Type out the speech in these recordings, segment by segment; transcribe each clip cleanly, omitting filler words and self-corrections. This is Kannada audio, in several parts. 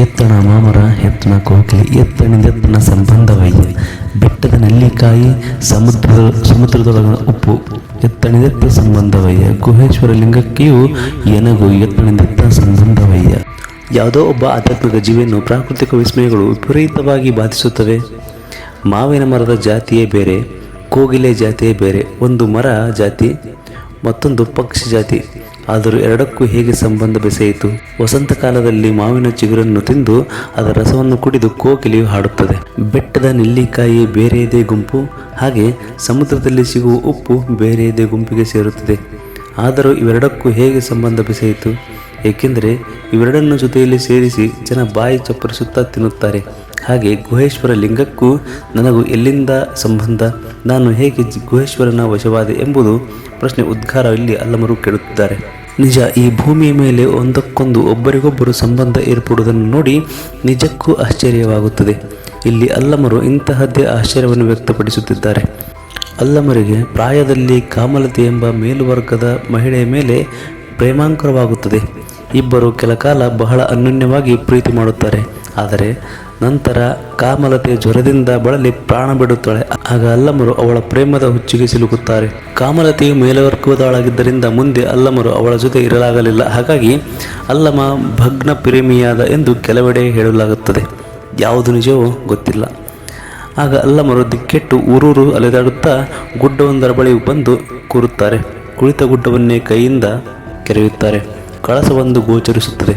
ಎತ್ತಣ ಮಾಮರ ಎತ್ತಣ ಕೋಕಿಲೆ ಎತ್ತಣಿದೆತ್ತಣ ಸಂಬಂಧವಯ್ಯ. ಬೆಟ್ಟದ ನೆಲ್ಲಿಕಾಯಿ ಸಮುದ್ರದೊಳಗಿನ ಉಪ್ಪು ಎತ್ತಣಿದೆತ್ತ ಸಂಬಂಧವಯ್ಯ. ಗುಹೇಶ್ವರ ಲಿಂಗಕ್ಕೆಯೂ ಎನಗೂ ಎತ್ತಣಿದೆತ್ತ ಸಂಬಂಧವಯ್ಯ. ಯಾವುದೋ ಒಬ್ಬ ಆಧ್ಯಾತ್ಮಿಕ ಜೀವಿಯನ್ನು ಪ್ರಾಕೃತಿಕ ವಿಸ್ಮಯಗಳು ವಿಪರೀತವಾಗಿ ಬಾಧಿಸುತ್ತವೆ. ಮಾವಿನ ಮರದ ಜಾತಿಯೇ ಬೇರೆ, ಕೋಗಿಲೆ ಜಾತಿಯೇ ಬೇರೆ. ಒಂದು ಮರ ಜಾತಿ, ಮತ್ತೊಂದು ಪಕ್ಷಿ ಜಾತಿ. ಆದರೂ ಎರಡಕ್ಕೂ ಹೇಗೆ ಸಂಬಂಧ ಬೆಸೆಯಿತು? ವಸಂತ ಕಾಲದಲ್ಲಿ ಮಾವಿನ ಚಿಗುರನ್ನು ತಿಂದು ಅದರ ರಸವನ್ನು ಕುಡಿದು ಕೋಗಿಲೆಯು ಹಾಡುತ್ತದೆ. ಬೆಟ್ಟದ ನೆಲ್ಲಿಕಾಯಿ ಬೇರೆಯದೇ ಗುಂಪು, ಹಾಗೆ ಸಮುದ್ರದಲ್ಲಿ ಸಿಗುವ ಉಪ್ಪು ಬೇರೆಯದೇ ಗುಂಪಿಗೆ ಸೇರುತ್ತದೆ. ಆದರೂ ಇವೆರಡಕ್ಕೂ ಹೇಗೆ ಸಂಬಂಧ ಬೆಸೆಯಿತು? ಏಕೆಂದರೆ ಇವೆರಡನ್ನು ಜೊತೆಯಲ್ಲಿ ಸೇರಿಸಿ ಜನ ಬಾಯಿ ಚಪ್ಪರಿಸುತ್ತಾ ತಿನ್ನುತ್ತಾರೆ. ಹಾಗೆ ಗುಹೇಶ್ವರ ಲಿಂಗಕ್ಕೂ ನನಗೂ ಎಲ್ಲಿಂದ ಸಂಬಂಧ? ನಾನು ಹೇಗೆ ಗುಹೇಶ್ವರನ ವಶವಾದೆ ಎಂಬುದು ಪ್ರಶ್ನೆ ಉದ್ಗಾರ ಇಲ್ಲಿ ಅಲ್ಲಮರು ಕೇಳುತ್ತಿದ್ದಾರೆ. ನಿಜ, ಈ ಭೂಮಿಯ ಮೇಲೆ ಒಂದಕ್ಕೊಂದು ಒಬ್ಬರಿಗೊಬ್ಬರು ಸಂಬಂಧ ಏರ್ಪಡುವುದನ್ನು ನೋಡಿ ನಿಜಕ್ಕೂ ಆಶ್ಚರ್ಯವಾಗುತ್ತದೆ. ಇಲ್ಲಿ ಅಲ್ಲಮರು ಇಂತಹದ್ದೇ ಆಶ್ಚರ್ಯವನ್ನು ವ್ಯಕ್ತಪಡಿಸುತ್ತಿದ್ದಾರೆ. ಅಲ್ಲಮರಿಗೆ ಪ್ರಾಯದಲ್ಲಿ ಕಾಮಲತೆ ಎಂಬ ಮೇಲುವರ್ಗದ ಮಹಿಳೆಯ ಮೇಲೆ ಪ್ರೇಮಾಂಕರವಾಗುತ್ತದೆ. ಇಬ್ಬರು ಕೆಲಕಾಲ ಬಹಳ ಅನ್ಯೋನ್ಯವಾಗಿ ಪ್ರೀತಿ ಮಾಡುತ್ತಾರೆ. ಆದರೆ ನಂತರ ಕಾಮಲತೆಯ ಜ್ವರದಿಂದ ಬಳಲಿ ಪ್ರಾಣ ಬಿಡುತ್ತಾಳೆ. ಆಗ ಅಲ್ಲಮರು ಅವಳ ಪ್ರೇಮದ ಹುಚ್ಚಿಗೆ ಸಿಲುಕುತ್ತಾರೆ. ಕಾಮಲತೆಯು ಮೇಲವರ್ಗದವಳಾಗಿದ್ದರಿಂದ ಮುಂದೆ ಅಲ್ಲಮರು ಅವಳ ಜೊತೆ ಇರಲಾಗಲಿಲ್ಲ. ಹಾಗಾಗಿ ಅಲ್ಲಮ ಭಗ್ನ ಪ್ರೇಮಿಯಾದ ಎಂದು ಕೆಲವೆಡೆ ಹೇಳಲಾಗುತ್ತದೆ. ಯಾವುದು ನಿಜವೋ ಗೊತ್ತಿಲ್ಲ. ಆಗ ಅಲ್ಲಮರು ದಿಕ್ಕೆಟ್ಟು ಊರೂರು ಅಲೆದಾಡುತ್ತಾ ಗುಡ್ಡವೊಂದರ ಬಳಿ ಬಂದು ಕೂರುತ್ತಾರೆ. ಕುಳಿತ ಗುಡ್ಡವನ್ನೇ ಕೈಯಿಂದ ಕೆರೆಯುತ್ತಾರೆ. ಕಳಸವೊಂದು ಗೋಚರಿಸುತ್ತದೆ.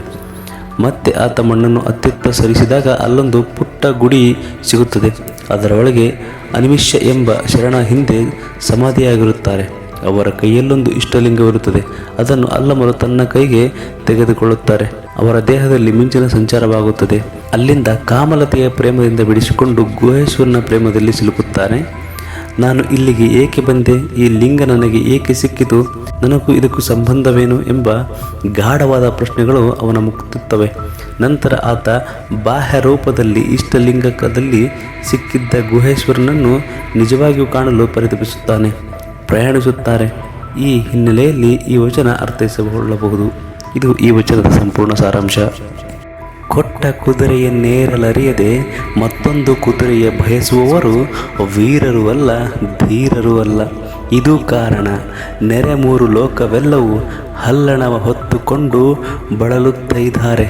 ಮತ್ತೆ ಆತ ಮಣ್ಣನ್ನು ಅತ್ತಿತ್ತ ಸರಿಸಿದಾಗ ಅಲ್ಲೊಂದು ಪುಟ್ಟ ಗುಡಿ ಸಿಗುತ್ತದೆ. ಅದರ ಒಳಗೆ ಅನಿಮಿಷ್ಯ ಎಂಬ ಶರಣ ಹಿಂದೆ ಸಮಾಧಿಯಾಗಿರುತ್ತಾರೆ. ಅವರ ಕೈಯಲ್ಲೊಂದು ಇಷ್ಟಲಿಂಗವಿರುತ್ತದೆ. ಅದನ್ನು ಅಲ್ಲಮರು ತನ್ನ ಕೈಗೆ ತೆಗೆದುಕೊಳ್ಳುತ್ತಾರೆ. ಅವರ ದೇಹದಲ್ಲಿ ಮಿಂಚಿನ ಸಂಚಾರವಾಗುತ್ತದೆ. ಅಲ್ಲಿಂದ ಕಾಮಲತೆಯ ಪ್ರೇಮದಿಂದ ಬಿಡಿಸಿಕೊಂಡು ಗುಹೇಶ್ವರನ ಪ್ರೇಮದಲ್ಲಿ ಸಿಲುಕುತ್ತಾನೆ. ನಾನು ಇಲ್ಲಿಗೆ ಏಕೆ ಬಂದೆ? ಈ ಲಿಂಗ ನನಗೆ ಏಕೆ ಸಿಕ್ಕಿತು? ನನಗೂ ಇದಕ್ಕೂ ಸಂಬಂಧವೇನು ಎಂಬ ಗಾಢವಾದ ಪ್ರಶ್ನೆಗಳು ಅವನ ಮುಕ್ತುತ್ತವೆ. ನಂತರ ಆತ ಬಾಹ್ಯ ರೂಪದಲ್ಲಿ ಇಷ್ಟಲಿಂಗಕದಲ್ಲಿ ಸಿಕ್ಕಿದ್ದ ಗುಹೇಶ್ವರನನ್ನು ನಿಜವಾಗಿಯೂ ಕಾಣಲು ಪರಿತಪಿಸುತ್ತಾನೆ, ಪ್ರಯಾಣಿಸುತ್ತಾರೆ. ಈ ಹಿನ್ನೆಲೆಯಲ್ಲಿ ಈ ವಚನ ಅರ್ಥೈಸಿಕೊಳ್ಳಬಹುದು. ಇದು ಈ ವಚನದ ಸಂಪೂರ್ಣ ಸಾರಾಂಶ. ಕೊಟ್ಟ ಕುದುರೆಯನ್ನೇರಲರಿಯದೆ ಮತ್ತೊಂದು ಕುದುರೆಯ ಬಯಸುವವರು ವೀರರೂ ಅಲ್ಲ, ಧೀರರೂ ಅಲ್ಲ. ಇದು ಕಾರಣ ನೆರೆ ಮೂರು ಲೋಕವೆಲ್ಲವೂ ಹಲ್ಲಣವ ಹೊತ್ತುಕೊಂಡು ಬಳಲುತ್ತಿದ್ದಾರೆ.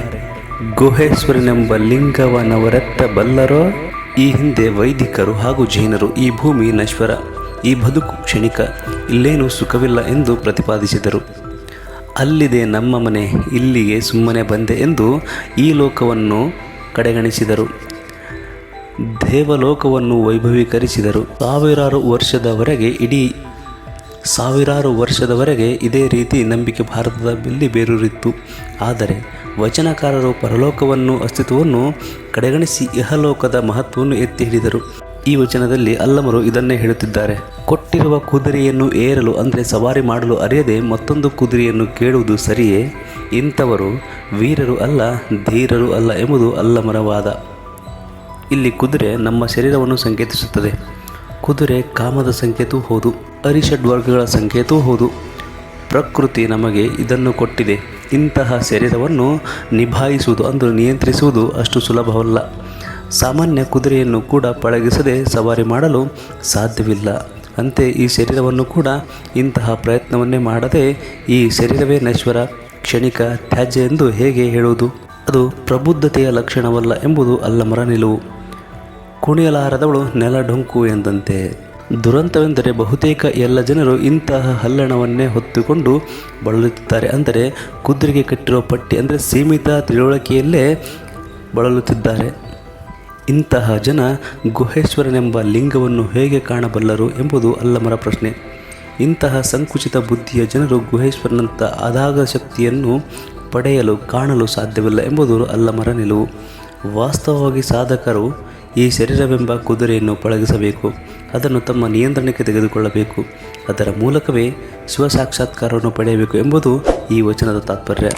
ಗುಹೇಶ್ವರನೆಂಬ ಲಿಂಗವನವರೆತ್ತ ಬಲ್ಲರೋ? ಈ ಹಿಂದೆ ವೈದಿಕರು ಹಾಗೂ ಜೈನರು ಈ ಭೂಮಿ ನಶ್ವರ, ಈ ಬದುಕು ಕ್ಷಣಿಕ, ಇಲ್ಲೇನೂ ಸುಖವಿಲ್ಲ ಎಂದು ಪ್ರತಿಪಾದಿಸಿದರು. ಅಲ್ಲಿದೆ ನಮ್ಮ ಮನೆ, ಇಲ್ಲಿಗೆ ಸುಮ್ಮನೆ ಬಂದೆ ಎಂದು ಈ ಲೋಕವನ್ನು ಕಡೆಗಣಿಸಿದರು. ದೇವಲೋಕವನ್ನು ವೈಭವೀಕರಿಸಿದರು. ಸಾವಿರಾರು ವರ್ಷದವರೆಗೆ ಇದೇ ರೀತಿ ನಂಬಿಕೆ ಭಾರತದಲ್ಲಿ ಬೇರೂರಿತ್ತು. ಆದರೆ ವಚನಕಾರರು ಪರಲೋಕವನ್ನು ಅಸ್ತಿತ್ವವನ್ನು ಕಡೆಗಣಿಸಿ ಇಹಲೋಕದ ಮಹತ್ವವನ್ನು ಎತ್ತಿ ಹಿಡಿದರು. ಈ ವಚನದಲ್ಲಿ ಅಲ್ಲಮರು ಇದನ್ನೇ ಹೇಳುತ್ತಿದ್ದಾರೆ. ಕೊಟ್ಟಿರುವ ಕುದುರೆಯನ್ನು ಏರಲು ಅಂದರೆ ಸವಾರಿ ಮಾಡಲು ಅರಿಯದೆ ಮತ್ತೊಂದು ಕುದುರೆಯನ್ನು ಕೇಳುವುದು ಸರಿಯೇ? ಇಂಥವರು ವೀರರು ಅಲ್ಲ, ಧೀರರು ಅಲ್ಲ ಎಂಬುದು ಅಲ್ಲಮರ ವಾದ. ಇಲ್ಲಿ ಕುದುರೆ ನಮ್ಮ ಶರೀರವನ್ನು ಸಂಕೇತಿಸುತ್ತದೆ. ಕುದುರೆ ಕಾಮದ ಸಂಕೇತವೂ ಹೌದು, ಅರಿಷಡ್ವರ್ಗಗಳ ಸಂಕೇತವೂ ಹೌದು. ಪ್ರಕೃತಿ ನಮಗೆ ಇದನ್ನು ಕೊಟ್ಟಿದೆ. ಇಂತಹ ಶರೀರವನ್ನು ನಿಭಾಯಿಸುವುದು ಅಂದರೆ ನಿಯಂತ್ರಿಸುವುದು ಅಷ್ಟು ಸುಲಭವಲ್ಲ. ಸಾಮಾನ್ಯ ಕುದುರೆಯನ್ನು ಕೂಡ ಪಳಗಿಸದೆ ಸವಾರಿ ಮಾಡಲು ಸಾಧ್ಯವಿಲ್ಲ. ಅಂತೆ ಈ ಶರೀರವನ್ನು ಕೂಡ ಇಂತಹ ಪ್ರಯತ್ನವನ್ನೇ ಮಾಡದೆ ಈ ಶರೀರವೇ ನಶ್ವರ, ಕ್ಷಣಿಕ, ತ್ಯಾಜ್ಯ ಎಂದು ಹೇಗೆ ಹೇಳುವುದು? ಅದು ಪ್ರಬುದ್ಧತೆಯ ಲಕ್ಷಣವಲ್ಲ ಎಂಬುದು ಅಲ್ಲಮರ ನಿಲುವು. ಕುಣಿಯಲಾರದವಳು ನೆಲ ಡೊಂಕು ಎಂದಂತೆ. ದುರಂತವೆಂದರೆ ಬಹುತೇಕ ಎಲ್ಲ ಜನರು ಇಂತಹ ಹಲ್ಲಣವನ್ನೇ ಹೊತ್ತುಕೊಂಡು ಬಳಲುತ್ತಿದ್ದಾರೆ. ಅಂದರೆ ಕುದುರೆಗೆ ಕಟ್ಟಿರುವ ಪಟ್ಟಿ ಅಂದರೆ ಸೀಮಿತ ತಿಳುವಳಿಕೆಯಲ್ಲೇ ಬಳಲುತ್ತಿದ್ದಾರೆ. ಇಂತಹ ಜನ ಗುಹೇಶ್ವರನೆಂಬ ಲಿಂಗವನ್ನು ಹೇಗೆ ಕಾಣಬಲ್ಲರು ಎಂಬುದು ಅಲ್ಲಮರ ಪ್ರಶ್ನೆ. ಇಂತಹ ಸಂಕುಚಿತ ಬುದ್ಧಿಯ ಜನರು ಗುಹೇಶ್ವರನಂಥ ಅಗಾಧ ಶಕ್ತಿಯನ್ನು ಪಡೆಯಲು ಕಾಣಲು ಸಾಧ್ಯವಿಲ್ಲ ಎಂಬುದು ಅಲ್ಲಮರ ನಿಲುವು. ವಾಸ್ತವವಾಗಿ ಸಾಧಕರು ಈ ಶರೀರವೆಂಬ ಕುದುರೆಯನ್ನು ಪಳಗಿಸಬೇಕು, ಅದನ್ನು ತಮ್ಮ ನಿಯಂತ್ರಣಕ್ಕೆ ತೆಗೆದುಕೊಳ್ಳಬೇಕು. ಅದರ ಮೂಲಕವೇ ಶಿವಸಾಕ್ಷಾತ್ಕಾರವನ್ನು ಪಡೆಯಬೇಕು ಎಂಬುದು ಈ ವಚನದ ತಾತ್ಪರ್ಯ.